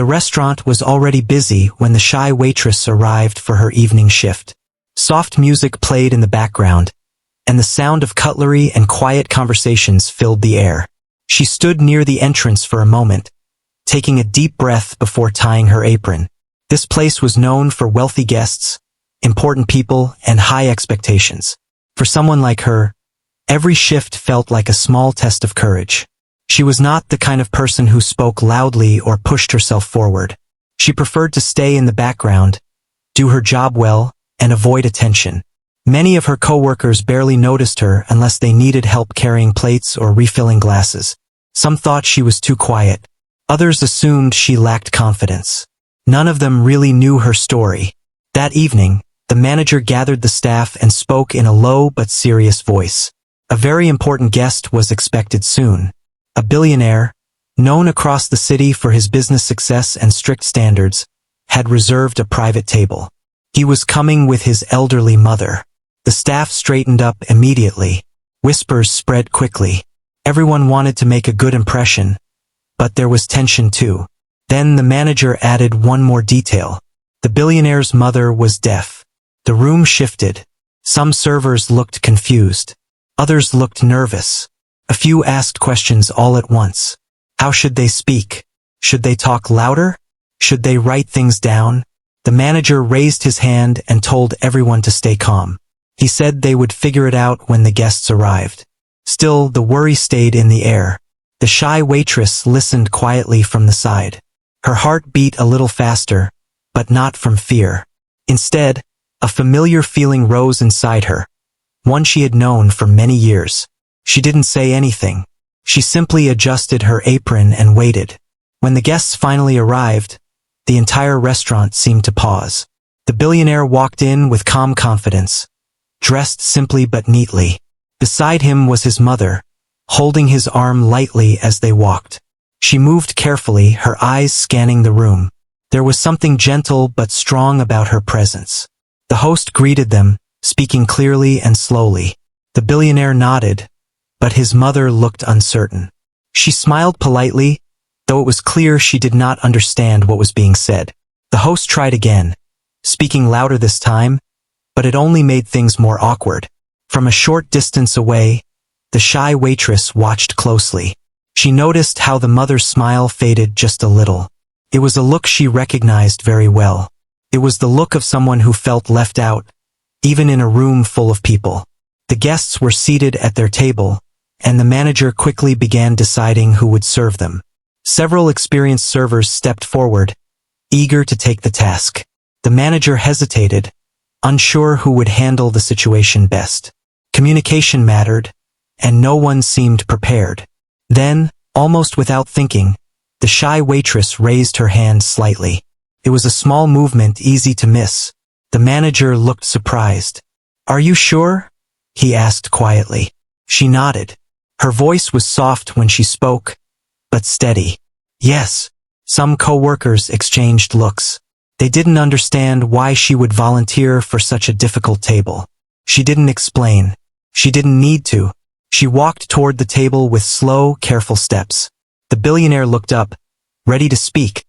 The restaurant was already busy when the shy waitress arrived for her evening shift. Soft music played in the background, and the sound of cutlery and quiet conversations filled the air. She stood near the entrance for a moment, taking a deep breath before tying her apron. This place was known for wealthy guests, important people, and high expectations. For someone like her, every shift felt like a small test of courage. She was not the kind of person who spoke loudly or pushed herself forward. She preferred to stay in the background, do her job well, and avoid attention. Many of her coworkers barely noticed her unless they needed help carrying plates or refilling glasses. Some thought she was too quiet. Others assumed she lacked confidence. None of them really knew her story. That evening, the manager gathered the staff and spoke in a low but serious voice. A very important guest was expected soon. A billionaire, known across the city for his business success and strict standards, had reserved a private table. He was coming with his elderly mother. The staff straightened up immediately. Whispers spread quickly. Everyone wanted to make a good impression, but there was tension too. Then the manager added one more detail. The billionaire's mother was deaf. The room shifted. Some servers looked confused. Others looked nervous. A few asked questions all at once. How should they speak? Should they talk louder? Should they write things down? The manager raised his hand and told everyone to stay calm. He said they would figure it out when the guests arrived. Still, the worry stayed in the air. The shy waitress listened quietly from the side. Her heart beat a little faster, but not from fear. Instead, a familiar feeling rose inside her, one she had known for many years. She didn't say anything. She simply adjusted her apron and waited. When the guests finally arrived, the entire restaurant seemed to pause. The billionaire walked in with calm confidence, dressed simply but neatly. Beside him was his mother, holding his arm lightly as they walked. She moved carefully, her eyes scanning the room. There was something gentle but strong about her presence. The host greeted them, speaking clearly and slowly. The billionaire nodded, but his mother looked uncertain. She smiled politely, though it was clear she did not understand what was being said. The host tried again, speaking louder this time, but it only made things more awkward. From a short distance away, the shy waitress watched closely. She noticed how the mother's smile faded just a little. It was a look she recognized very well. It was the look of someone who felt left out, even in a room full of people. The guests were seated at their table, and the manager quickly began deciding who would serve them. Several experienced servers stepped forward, eager to take the task. The manager hesitated, unsure who would handle the situation best. Communication mattered, and no one seemed prepared. Then, almost without thinking, the shy waitress raised her hand slightly. It was a small movement easy to miss. The manager looked surprised. "Are you sure?" he asked quietly. She nodded. Her voice was soft when she spoke, but steady. "Yes." Some co-workers exchanged looks. They didn't understand why she would volunteer for such a difficult table. She didn't explain. She didn't need to. She walked toward the table with slow, careful steps. The billionaire looked up, ready to speak,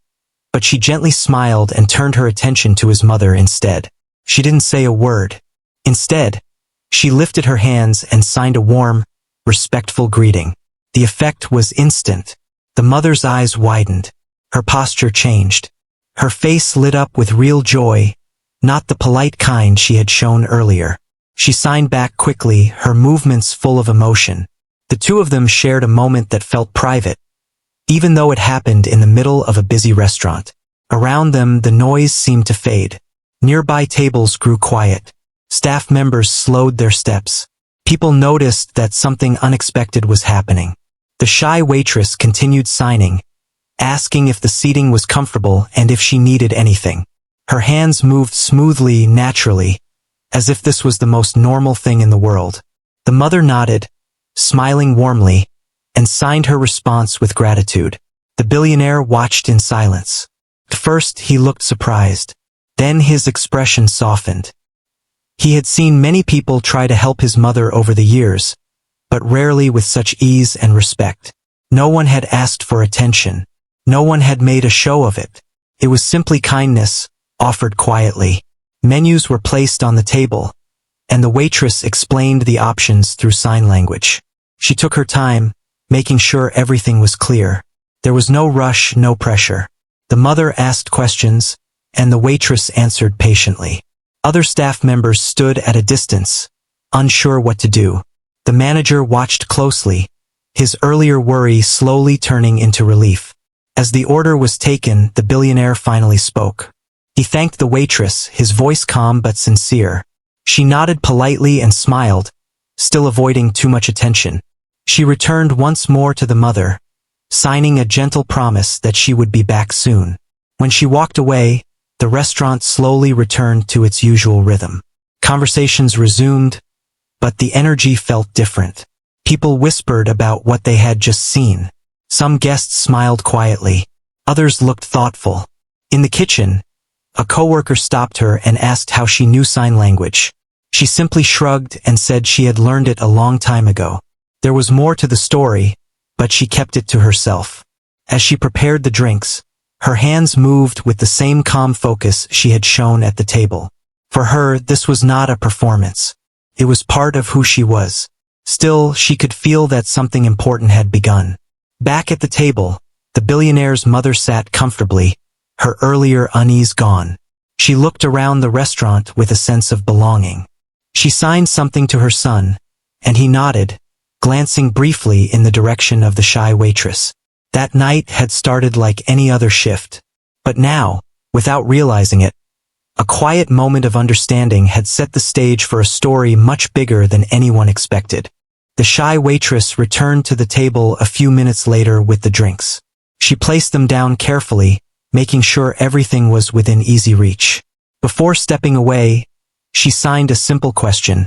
but she gently smiled and turned her attention to his mother instead. She didn't say a word. Instead, she lifted her hands and signed a warm, respectful greeting. The effect was instant. The mother's eyes widened. Her posture changed. Her face lit up with real joy, not the polite kind she had shown earlier. She signed back quickly, her movements full of emotion. The two of them shared a moment that felt private, even though it happened in the middle of a busy restaurant. Around them, the noise seemed to fade. Nearby tables grew quiet. Staff members slowed their steps. People noticed that something unexpected was happening. The shy waitress continued signing, asking if the seating was comfortable and if she needed anything. Her hands moved smoothly, naturally, as if this was the most normal thing in the world. The mother nodded, smiling warmly, and signed her response with gratitude. The billionaire watched in silence. At first, he looked surprised. Then his expression softened. He had seen many people try to help his mother over the years, but rarely with such ease and respect. No one had asked for attention. No one had made a show of it. It was simply kindness, offered quietly. Menus were placed on the table, and the waitress explained the options through sign language. She took her time, making sure everything was clear. There was no rush, no pressure. The mother asked questions, and the waitress answered patiently. Other staff members stood at a distance, unsure what to do. The manager watched closely, his earlier worry slowly turning into relief. As the order was taken, the billionaire finally spoke. He thanked the waitress, his voice calm but sincere. She nodded politely and smiled, still avoiding too much attention. She returned once more to the mother, signing a gentle promise that she would be back soon. When she walked away, the restaurant slowly returned to its usual rhythm. Conversations resumed, but the energy felt different. People whispered about what they had just seen. Some guests smiled quietly. Others looked thoughtful. In the kitchen, a coworker stopped her and asked how she knew sign language. She simply shrugged and said she had learned it a long time ago. There was more to the story, but she kept it to herself. As she prepared the drinks, her hands moved with the same calm focus she had shown at the table. For her, this was not a performance. It was part of who she was. Still, she could feel that something important had begun. Back at the table, the billionaire's mother sat comfortably, her earlier unease gone. She looked around the restaurant with a sense of belonging. She signed something to her son, and he nodded, glancing briefly in the direction of the shy waitress. That night had started like any other shift. But now, without realizing it, a quiet moment of understanding had set the stage for a story much bigger than anyone expected. The shy waitress returned to the table a few minutes later with the drinks. She placed them down carefully, making sure everything was within easy reach. Before stepping away, she signed a simple question,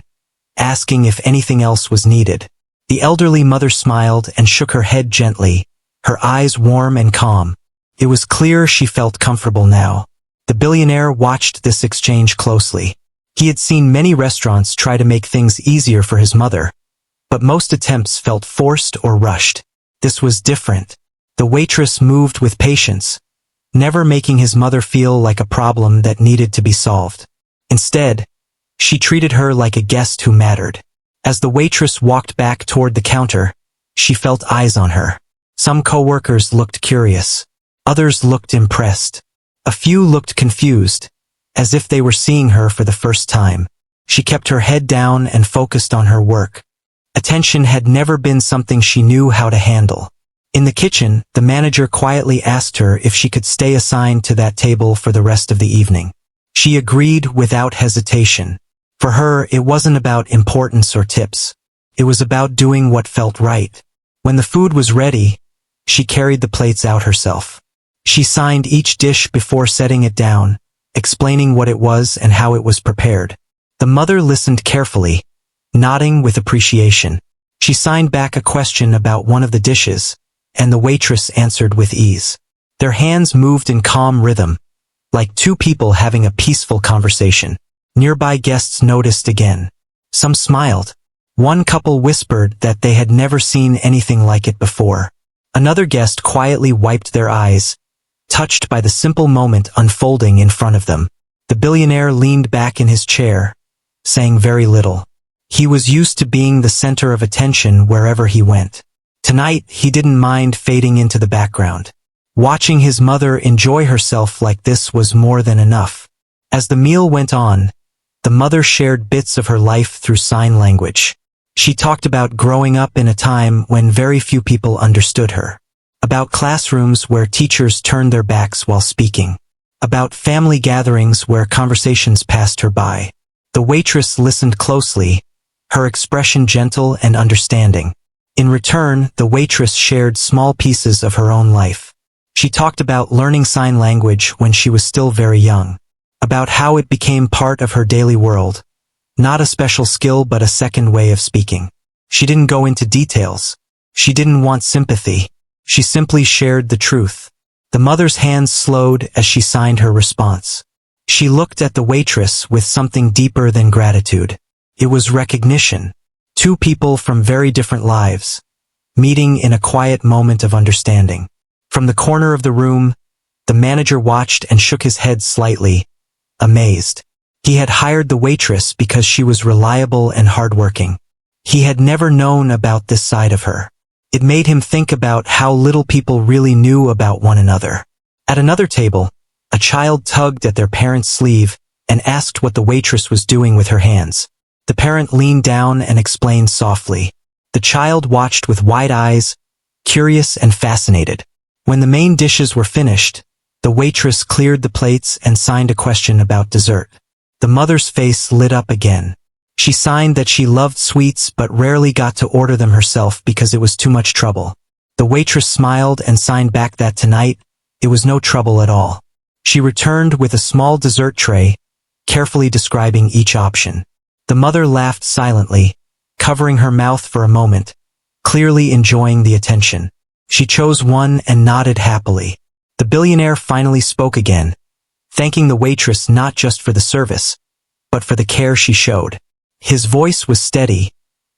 asking if anything else was needed. The elderly mother smiled and shook her head gently, her eyes warm and calm. It was clear she felt comfortable now. The billionaire watched this exchange closely. He had seen many restaurants try to make things easier for his mother, but most attempts felt forced or rushed. This was different. The waitress moved with patience, never making his mother feel like a problem that needed to be solved. Instead, she treated her like a guest who mattered. As the waitress walked back toward the counter, she felt eyes on her. Some coworkers looked curious. Others looked impressed. A few looked confused, as if they were seeing her for the first time. She kept her head down and focused on her work. Attention had never been something she knew how to handle. In the kitchen, the manager quietly asked her if she could stay assigned to that table for the rest of the evening. She agreed without hesitation. For her, it wasn't about importance or tips. It was about doing what felt right. When the food was ready, she carried the plates out herself. She signed each dish before setting it down, explaining what it was and how it was prepared. The mother listened carefully, nodding with appreciation. She signed back a question about one of the dishes, and the waitress answered with ease. Their hands moved in calm rhythm, like two people having a peaceful conversation. Nearby guests noticed again. Some smiled. One couple whispered that they had never seen anything like it before. Another guest quietly wiped their eyes, touched by the simple moment unfolding in front of them. The billionaire leaned back in his chair, saying very little. He was used to being the center of attention wherever he went. Tonight, he didn't mind fading into the background. Watching his mother enjoy herself like this was more than enough. As the meal went on, the mother shared bits of her life through sign language. She talked about growing up in a time when very few people understood her. About classrooms where teachers turned their backs while speaking. About family gatherings where conversations passed her by. The waitress listened closely, her expression gentle and understanding. In return, the waitress shared small pieces of her own life. She talked about learning sign language when she was still very young. About how it became part of her daily world. Not a special skill but a second way of speaking. She didn't go into details. She didn't want sympathy. She simply shared the truth. The mother's hands slowed as she signed her response. She looked at the waitress with something deeper than gratitude. It was recognition. Two people from very different lives, meeting in a quiet moment of understanding. From the corner of the room, the manager watched and shook his head slightly, amazed. He had hired the waitress because she was reliable and hardworking. He had never known about this side of her. It made him think about how little people really knew about one another. At another table, a child tugged at their parent's sleeve and asked what the waitress was doing with her hands. The parent leaned down and explained softly. The child watched with wide eyes, curious and fascinated. When the main dishes were finished, the waitress cleared the plates and signed a question about dessert. The mother's face lit up again. She signed that she loved sweets but rarely got to order them herself because it was too much trouble. The waitress smiled and signed back that tonight, it was no trouble at all. She returned with a small dessert tray, carefully describing each option. The mother laughed silently, covering her mouth for a moment, clearly enjoying the attention. She chose one and nodded happily. The billionaire finally spoke again, thanking the waitress not just for the service, but for the care she showed. His voice was steady,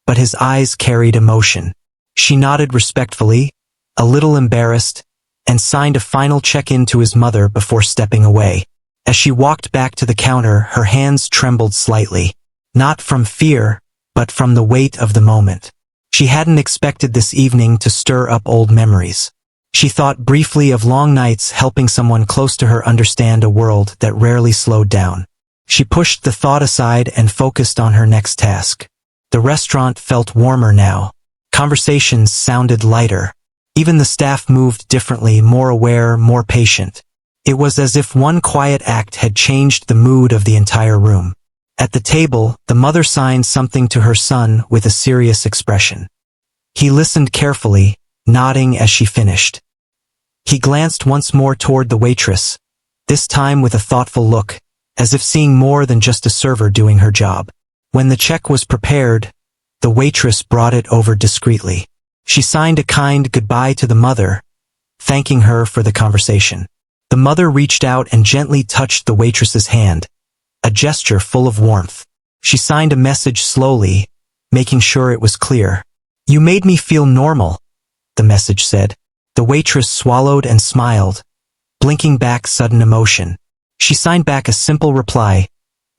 but his eyes carried emotion. She nodded respectfully, a little embarrassed, and signed a final check-in to his mother before stepping away. As she walked back to the counter, her hands trembled slightly, not from fear, but from the weight of the moment. She hadn't expected this evening to stir up old memories. She thought briefly of long nights helping someone close to her understand a world that rarely slowed down. She pushed the thought aside and focused on her next task. The restaurant felt warmer now. Conversations sounded lighter. Even the staff moved differently, more aware, more patient. It was as if one quiet act had changed the mood of the entire room. At the table, the mother signed something to her son with a serious expression. He listened carefully, nodding as she finished. He glanced once more toward the waitress, this time with a thoughtful look, as if seeing more than just a server doing her job. When the check was prepared, the waitress brought it over discreetly. She signed a kind goodbye to the mother, thanking her for the conversation. The mother reached out and gently touched the waitress's hand, a gesture full of warmth. She signed a message slowly, making sure it was clear. "You made me feel normal," the message said. The waitress swallowed and smiled, blinking back sudden emotion. She signed back a simple reply,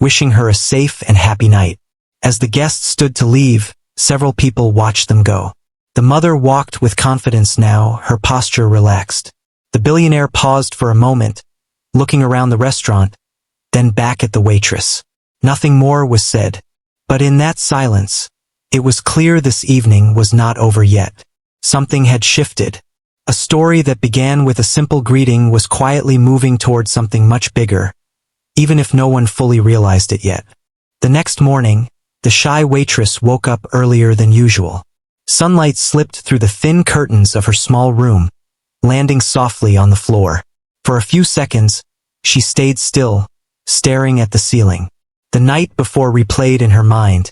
wishing her a safe and happy night. As the guests stood to leave, several people watched them go. The mother walked with confidence now, her posture relaxed. The billionaire paused for a moment, looking around the restaurant, then back at the waitress. Nothing more was said, but in that silence, it was clear this evening was not over yet. Something had shifted. A story that began with a simple greeting was quietly moving toward something much bigger, even if no one fully realized it yet. The next morning, the shy waitress woke up earlier than usual. Sunlight slipped through the thin curtains of her small room, landing softly on the floor. For a few seconds, she stayed still, staring at the ceiling. The night before replayed in her mind,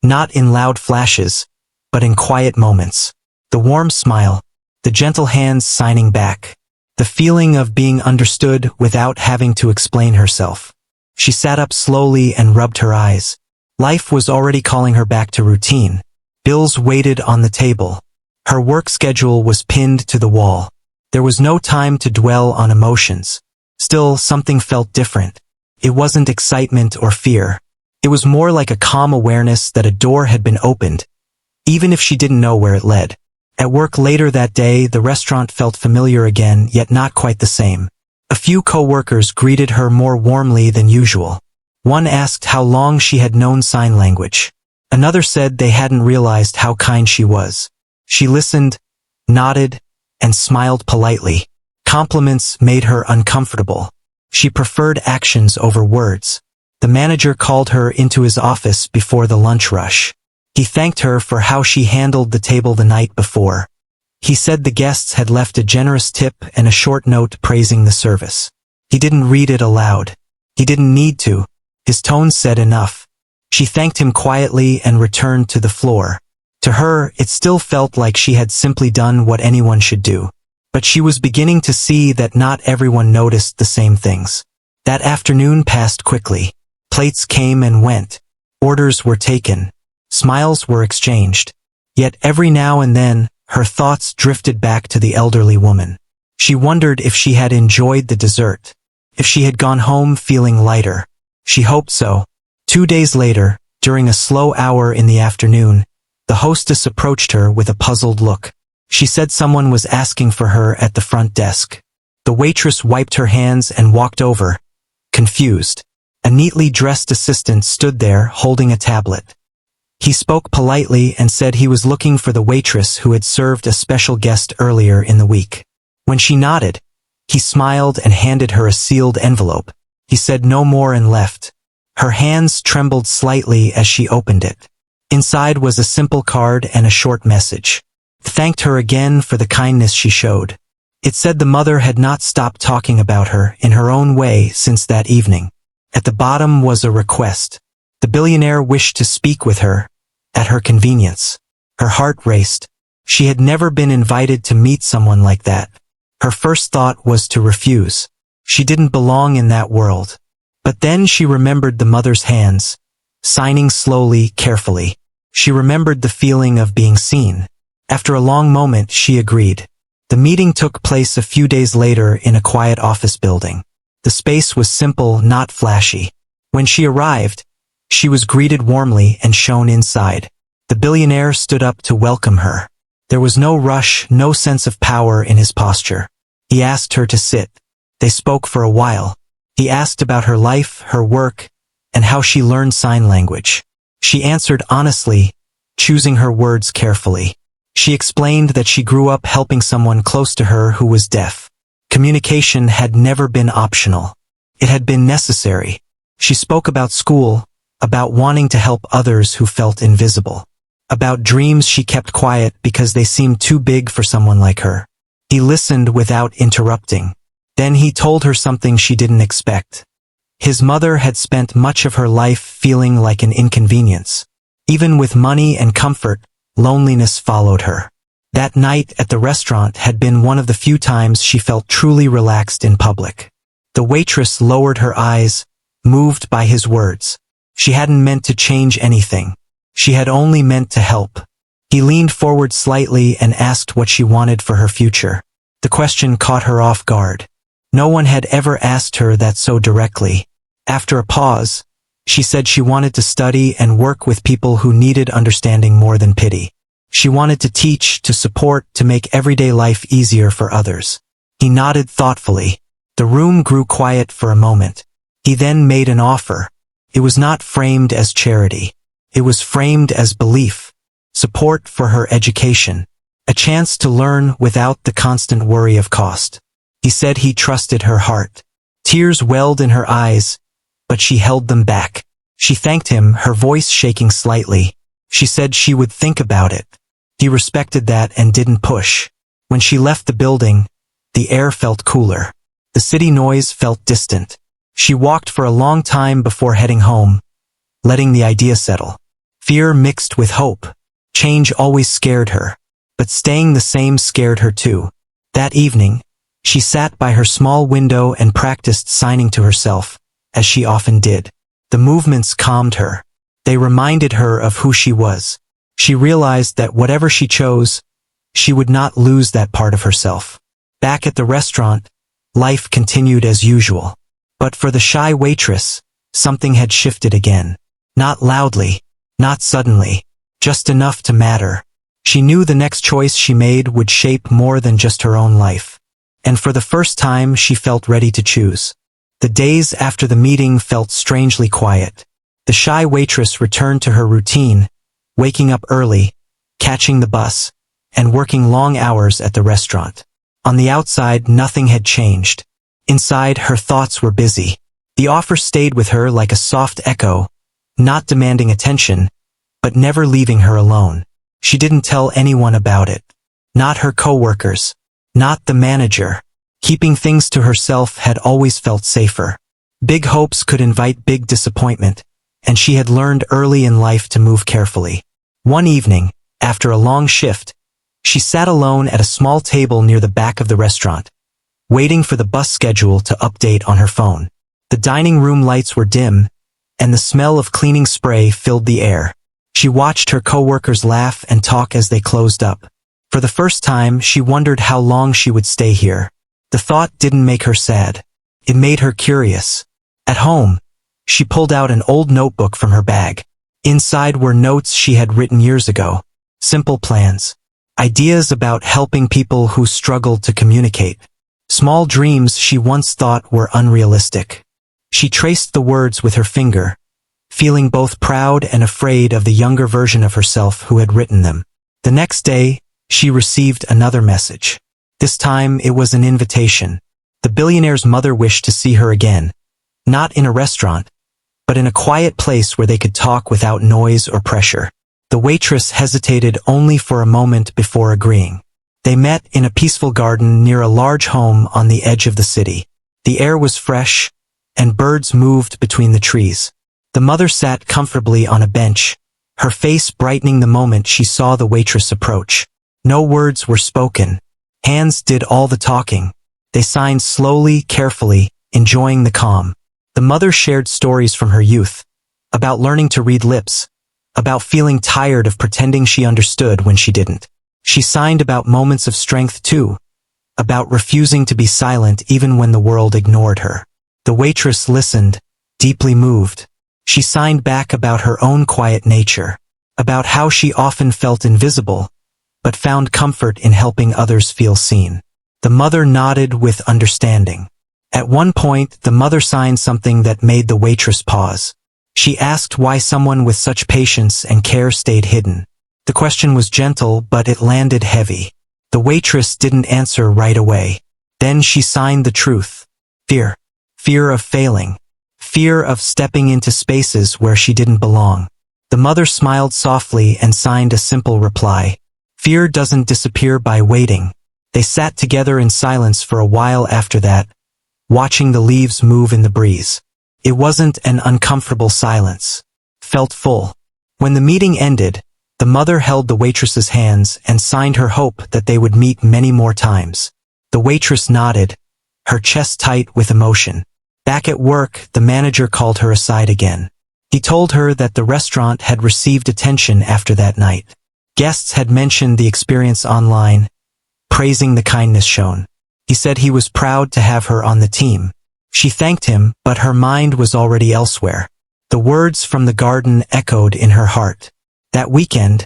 not in loud flashes, but in quiet moments. The warm smile, the gentle hands signing back, the feeling of being understood without having to explain herself. She sat up slowly and rubbed her eyes. Life was already calling her back to routine. Bills waited on the table. Her work schedule was pinned to the wall. There was no time to dwell on emotions. Still, something felt different. It wasn't excitement or fear. It was more like a calm awareness that a door had been opened, even if she didn't know where it led. At work later that day, the restaurant felt familiar again, yet not quite the same. A few co-workers greeted her more warmly than usual. One asked how long she had known sign language. Another said they hadn't realized how kind she was. She listened, nodded, and smiled politely. Compliments made her uncomfortable. She preferred actions over words. The manager called her into his office before the lunch rush. He thanked her for how she handled the table the night before. He said the guests had left a generous tip and a short note praising the service. He didn't read it aloud. He didn't need to. His tone said enough. She thanked him quietly and returned to the floor. To her, it still felt like she had simply done what anyone should do. But she was beginning to see that not everyone noticed the same things. That afternoon passed quickly. Plates came and went. Orders were taken. Smiles were exchanged. Yet every now and then, her thoughts drifted back to the elderly woman. She wondered if she had enjoyed the dessert, if she had gone home feeling lighter. She hoped so. 2 days later, during a slow hour in the afternoon, the hostess approached her with a puzzled look. She said someone was asking for her at the front desk. The waitress wiped her hands and walked over, confused. A neatly dressed assistant stood there holding a tablet. He spoke politely and said he was looking for the waitress who had served a special guest earlier in the week. When she nodded, he smiled and handed her a sealed envelope. He said no more and left. Her hands trembled slightly as she opened it. Inside was a simple card and a short message. It thanked her again for the kindness she showed. It said the mother had not stopped talking about her in her own way since that evening. At the bottom was a request. The billionaire wished to speak with her, at her convenience. Her heart raced. She had never been invited to meet someone like that. Her first thought was to refuse. She didn't belong in that world. But then she remembered the mother's hands, signing slowly, carefully. She remembered the feeling of being seen. After a long moment, she agreed. The meeting took place a few days later in a quiet office building. The space was simple, not flashy. When she arrived, she was greeted warmly and shown inside. The billionaire stood up to welcome her. There was no rush, no sense of power in his posture. He asked her to sit. They spoke for a while. He asked about her life, her work, and how she learned sign language. She answered honestly, choosing her words carefully. She explained that she grew up helping someone close to her who was deaf. Communication had never been optional. It had been necessary. She spoke about school, about wanting to help others who felt invisible, about dreams she kept quiet because they seemed too big for someone like her. He listened without interrupting. Then he told her something she didn't expect. His mother had spent much of her life feeling like an inconvenience. Even with money and comfort, loneliness followed her. That night at the restaurant had been one of the few times she felt truly relaxed in public. The waitress lowered her eyes, moved by his words. She hadn't meant to change anything. She had only meant to help. He leaned forward slightly and asked what she wanted for her future. The question caught her off guard. No one had ever asked her that so directly. After a pause, she said she wanted to study and work with people who needed understanding more than pity. She wanted to teach, to support, to make everyday life easier for others. He nodded thoughtfully. The room grew quiet for a moment. He then made an offer. It was not framed as charity. It was framed as belief, support for her education, a chance to learn without the constant worry of cost. He said he trusted her heart. Tears welled in her eyes, but she held them back. She thanked him, her voice shaking slightly. She said she would think about it. He respected that and didn't push. When she left the building, the air felt cooler. The city noise felt distant. She walked for a long time before heading home, letting the idea settle. Fear mixed with hope. Change always scared her, but staying the same scared her too. That evening, she sat by her small window and practiced signing to herself, as she often did. The movements calmed her. They reminded her of who she was. She realized that whatever she chose, she would not lose that part of herself. Back at the restaurant, life continued as usual. But for the shy waitress, something had shifted again. Not loudly, not suddenly, just enough to matter. She knew the next choice she made would shape more than just her own life. And for the first time, she felt ready to choose. The days after the meeting felt strangely quiet. The shy waitress returned to her routine, waking up early, catching the bus, and working long hours at the restaurant. On the outside, nothing had changed. Inside, her thoughts were busy. The offer stayed with her like a soft echo, not demanding attention, but never leaving her alone. She didn't tell anyone about it. Not her coworkers. Not the manager. Keeping things to herself had always felt safer. Big hopes could invite big disappointment, and she had learned early in life to move carefully. One evening, after a long shift, she sat alone at a small table near the back of the restaurant, waiting for the bus schedule to update on her phone. The dining room lights were dim, and the smell of cleaning spray filled the air. She watched her coworkers laugh and talk as they closed up. For the first time, she wondered how long she would stay here. The thought didn't make her sad. It made her curious. At home, she pulled out an old notebook from her bag. Inside were notes she had written years ago. Simple plans. Ideas about helping people who struggled to communicate. Small dreams she once thought were unrealistic. She traced the words with her finger, feeling both proud and afraid of the younger version of herself who had written them. The next day, she received another message. This time it was an invitation. The billionaire's mother wished to see her again. Not in a restaurant, but in a quiet place where they could talk without noise or pressure. The waitress hesitated only for a moment before agreeing. They met in a peaceful garden near a large home on the edge of the city. The air was fresh, and birds moved between the trees. The mother sat comfortably on a bench, her face brightening the moment she saw the waitress approach. No words were spoken. Hands did all the talking. They signed slowly, carefully, enjoying the calm. The mother shared stories from her youth, about learning to read lips, about feeling tired of pretending she understood when she didn't. She signed about moments of strength too, about refusing to be silent even when the world ignored her. The waitress listened, deeply moved. She signed back about her own quiet nature, about how she often felt invisible, but found comfort in helping others feel seen. The mother nodded with understanding. At one point, the mother signed something that made the waitress pause. She asked why someone with such patience and care stayed hidden. The question was gentle, but it landed heavy. The waitress didn't answer right away. Then she signed the truth. Fear. Fear of failing. Fear of stepping into spaces where she didn't belong. The mother smiled softly and signed a simple reply. Fear doesn't disappear by waiting. They sat together in silence for a while after that, watching the leaves move in the breeze. It wasn't an uncomfortable silence. Felt full. When the meeting ended, the mother held the waitress's hands and signed her hope that they would meet many more times. The waitress nodded, her chest tight with emotion. Back at work, the manager called her aside again. He told her that the restaurant had received attention after that night. Guests had mentioned the experience online, praising the kindness shown. He said he was proud to have her on the team. She thanked him, but her mind was already elsewhere. The words from the garden echoed in her heart. That weekend,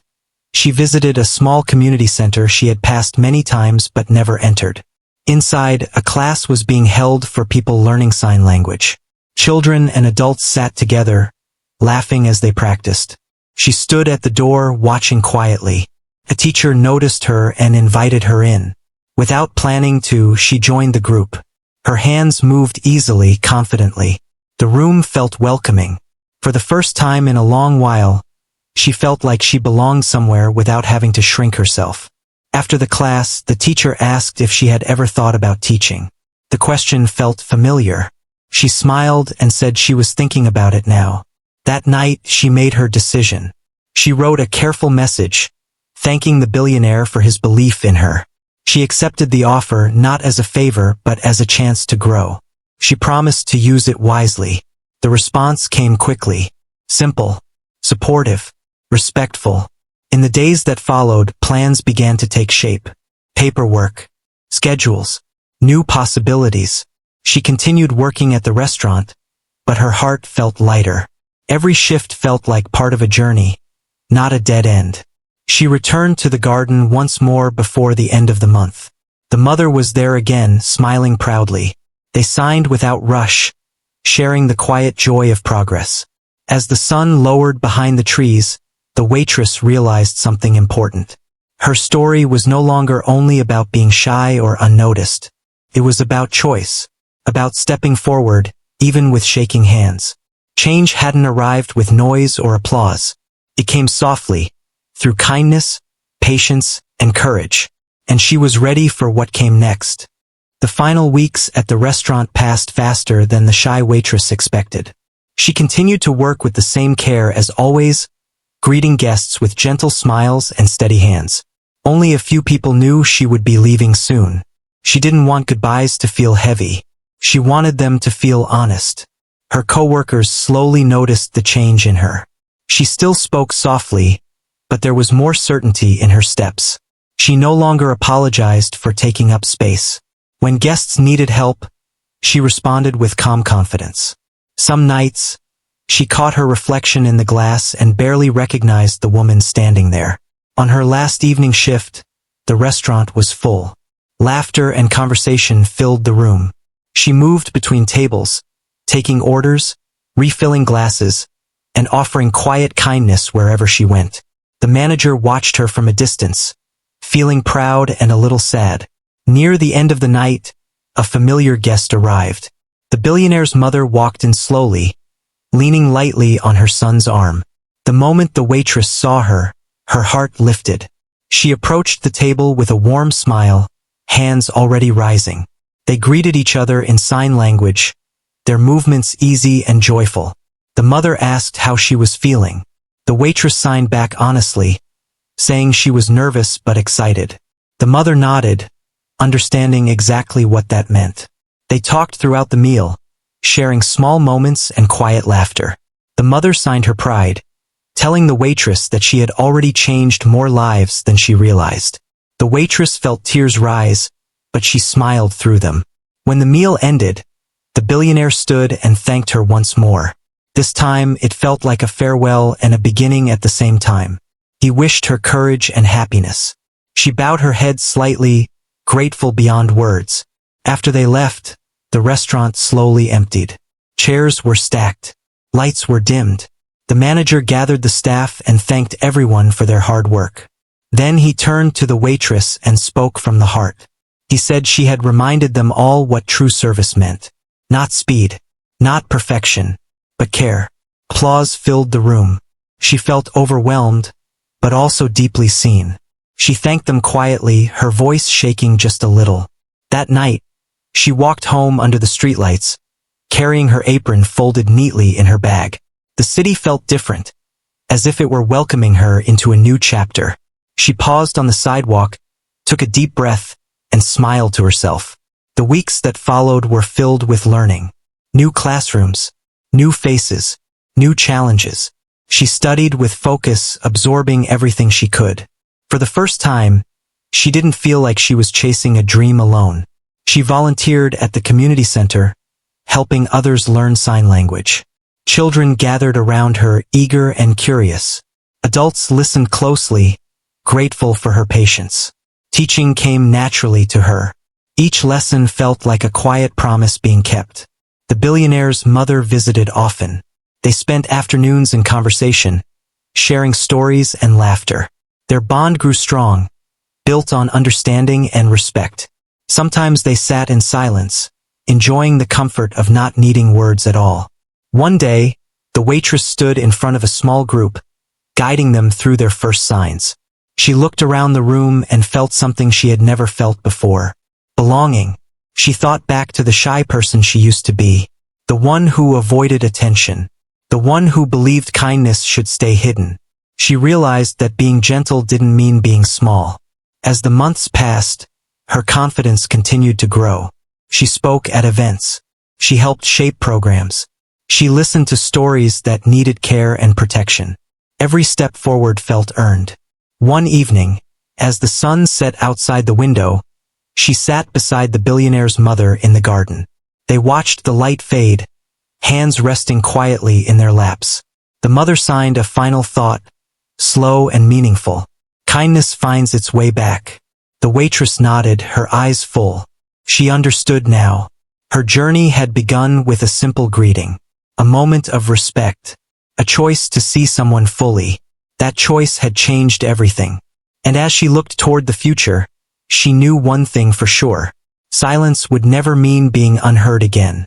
she visited a small community center she had passed many times but never entered. Inside, a class was being held for people learning sign language. Children and adults sat together, laughing as they practiced. She stood at the door, watching quietly. A teacher noticed her and invited her in. Without planning to, she joined the group. Her hands moved easily, confidently. The room felt welcoming. For the first time in a long while, she felt like she belonged somewhere without having to shrink herself. After the class, the teacher asked if she had ever thought about teaching. The question felt familiar. She smiled and said she was thinking about it now. That night, she made her decision. She wrote a careful message, thanking the billionaire for his belief in her. She accepted the offer not as a favor but as a chance to grow. She promised to use it wisely. The response came quickly. Simple, supportive, respectful. In the days that followed, plans began to take shape. Paperwork, schedules, new possibilities. She continued working at the restaurant, but her heart felt lighter. Every shift felt like part of a journey, not a dead end. She returned to the garden once more before the end of the month. The mother was there again, smiling proudly. They signed without rush, sharing the quiet joy of progress. As the sun lowered behind the trees, the waitress realized something important. Her story was no longer only about being shy or unnoticed. It was about choice, about stepping forward, even with shaking hands. Change hadn't arrived with noise or applause. It came softly, through kindness, patience, and courage. And she was ready for what came next. The final weeks at the restaurant passed faster than the shy waitress expected. She continued to work with the same care as always, greeting guests with gentle smiles and steady hands. Only a few people knew she would be leaving soon. She didn't want goodbyes to feel heavy. She wanted them to feel honest. Her coworkers slowly noticed the change in her. She still spoke softly, but there was more certainty in her steps. She no longer apologized for taking up space. When guests needed help, she responded with calm confidence. Some nights, she caught her reflection in the glass and barely recognized the woman standing there. On her last evening shift, the restaurant was full. Laughter and conversation filled the room. She moved between tables, taking orders, refilling glasses, and offering quiet kindness wherever she went. The manager watched her from a distance, feeling proud and a little sad. Near the end of the night, a familiar guest arrived. The billionaire's mother walked in slowly, leaning lightly on her son's arm. The moment the waitress saw her, her heart lifted. She approached the table with a warm smile, hands already rising. They greeted each other in sign language, their movements easy and joyful. The mother asked how she was feeling. The waitress signed back honestly, saying she was nervous but excited. The mother nodded, understanding exactly what that meant. They talked throughout the meal, sharing small moments and quiet laughter. The mother signed her pride, telling the waitress that she had already changed more lives than she realized. The waitress felt tears rise, but she smiled through them. When the meal ended, the billionaire stood and thanked her once more. This time it felt like a farewell and a beginning at the same time. He wished her courage and happiness. She bowed her head slightly, grateful beyond words. After they left, the restaurant slowly emptied. Chairs were stacked. Lights were dimmed. The manager gathered the staff and thanked everyone for their hard work. Then he turned to the waitress and spoke from the heart. He said she had reminded them all what true service meant. Not speed, not perfection, but care. Applause filled the room. She felt overwhelmed, but also deeply seen. She thanked them quietly, her voice shaking just a little. That night, she walked home under the streetlights, carrying her apron folded neatly in her bag. The city felt different, as if it were welcoming her into a new chapter. She paused on the sidewalk, took a deep breath, and smiled to herself. The weeks that followed were filled with learning. New classrooms, new faces, new challenges. She studied with focus, absorbing everything she could. For the first time, she didn't feel like she was chasing a dream alone. She volunteered at the community center, helping others learn sign language. Children gathered around her, eager and curious. Adults listened closely, grateful for her patience. Teaching came naturally to her. Each lesson felt like a quiet promise being kept. The billionaire's mother visited often. They spent afternoons in conversation, sharing stories and laughter. Their bond grew strong, built on understanding and respect. Sometimes they sat in silence, enjoying the comfort of not needing words at all. One day, the waitress stood in front of a small group, guiding them through their first signs. She looked around the room and felt something she had never felt before. Belonging. She thought back to the shy person she used to be, the one who avoided attention, the one who believed kindness should stay hidden. She realized that being gentle didn't mean being small. As the months passed, her confidence continued to grow. She spoke at events. She helped shape programs. She listened to stories that needed care and protection. Every step forward felt earned. One evening, as the sun set outside the window, she sat beside the billionaire's mother in the garden. They watched the light fade, hands resting quietly in their laps. The mother signed a final thought, slow and meaningful. Kindness finds its way back. The waitress nodded, her eyes full. She understood now. Her journey had begun with a simple greeting, a moment of respect, a choice to see someone fully. That choice had changed everything. And as she looked toward the future, she knew one thing for sure. Silence would never mean being unheard again.